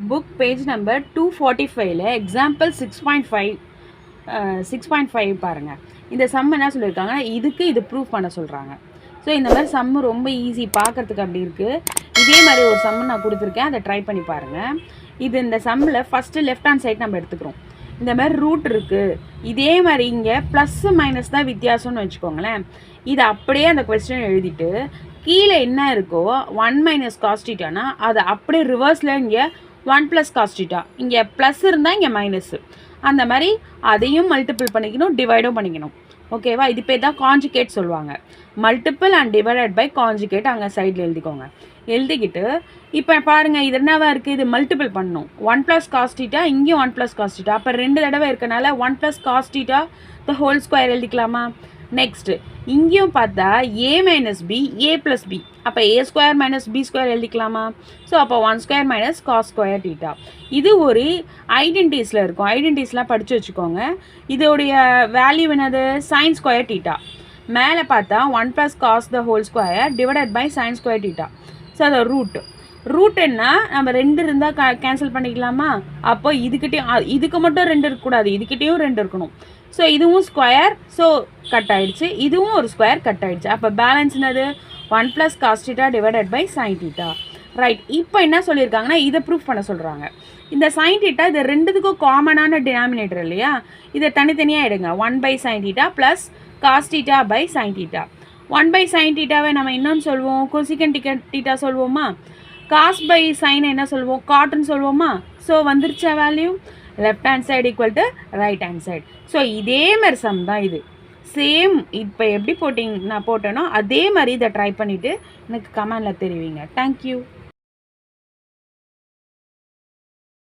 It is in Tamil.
புக் பேஜ் நம்பர் 245ல எக்ஸாம்பிள் 6.5 பாருங்கள். இந்த சம் என்ன சொல்லியிருக்காங்கன்னா இதுக்கு இது ப்ரூவ் பண்ண சொல்கிறாங்க. ஸோ இந்த மாதிரி சம்மு ரொம்ப ஈஸி பார்க்குறதுக்கு அப்படி இருக்குது. இதே மாதிரி ஒரு சம்மு நான் கொடுத்துருக்கேன், அதை ட்ரை பண்ணி பாருங்கள். இது இந்த சம்மில் ஃபஸ்ட்டு லெஃப்ட் ஹேண்ட் சைட் நம்ம எடுத்துக்கிறோம். இந்த மாதிரி ரூட் இருக்குது. இதே மாதிரி இங்கே ப்ளஸ்ஸு மைனஸ் தான் வித்தியாசம்னு வச்சுக்கோங்களேன். இதை அப்படியே அந்த கொஸ்டின் எழுதிட்டு கீழே என்ன இருக்கோ 1 மைனஸ் காஸ்டிட்டானா அதை அப்படியே ரிவர்ஸில் இங்கே 1 ப்ளஸ் காஸ்டிட்டா, இங்கே ப்ளஸ் இருந்தால் இங்கே மைனஸு, அந்த மாதிரி அதையும் மல்டிபிள் பண்ணிக்கணும், டிவைடும் பண்ணிக்கணும். ஓகேவா? இது பேர் தான் கான்ஜுகேட் சொல்லுவாங்க. Multiple and divided by conjugate அங்கே சைடில் எழுதிக்கோங்க. எழுதிக்கிட்டு இப்போ பாருங்கள், இது என்னவா இருக்குது, இது மல்டிபிள் பண்ணணும். 1 ப்ளஸ் காஸ்டிட்டா, இங்கேயும் 1 ப்ளஸ் காஸ்டிட்டா, அப்போ 2 தடவை இருக்கனால 1 plus cos theta the whole square எழுதிக்கலாமா? நெக்ஸ்ட்டு இங்கேயும் பார்த்தா a minus B A plus B, அப்போ A square minus B square எழுதிக்கலாமா? ஸோ அப்போ 1 square minus cos square theta. இது ஒரு ஐடென்டிஸில் இருக்கும். ஐடென்டிஸ்லாம் படித்து வச்சுக்கோங்க. இதோடைய வேல்யூ என்னது? Sine square theta. மேலே பார்த்தா 1 plus cos the whole square divided by sine square theta. So அதை ரூட் என்ன, நம்ம 2 இருந்தால் கேன்சல் பண்ணிக்கலாமா? அப்போ இதுக்கு மட்டும் 2 இருக்கக்கூடாது, இதுக்கிட்டேயும் 2 இருக்கணும். ஸோ இதுவும் ஸ்கொயர், ஸோ கட் ஆகிடுச்சு. இதுவும் ஒரு ஸ்கொயர் கட் ஆகிடுச்சு. அப்போ பேலன்ஸ் என்னது? 1 plus cos theta divided by sine theta. Right. இப்போ என்ன சொல்லியிருக்காங்கன்னா இதை ப்ரூஃப் பண்ண சொல்கிறாங்க. இந்த சைன் டீட்டா இது ரெண்டுத்துக்கும் காமனான டினாமினேட்டர் இல்லையா? இதை தனித்தனியாக எடுங்க. 1 by sine theta plus cos theta by sine theta. 1 by sine டீட்டாவை நம்ம இன்னொன்று சொல்லுவோம், கொசிகன் டீட்டா சொல்லுவோமா? காஸ் பை சைன் என்ன சொல்லுவோம்? காட்னு சொல்லுவோமா? ஸோ வந்துருச்சா value? Left hand side equal to right hand side. So இதே மாதிரி சம் தான் இது. சேம் இப்போ எப்படி நான் போட்டேனோ அதே மாதிரி இதை ட்ரை பண்ணிவிட்டு எனக்கு கமெண்டில் தெரிவிங்க. தேங்க்யூ.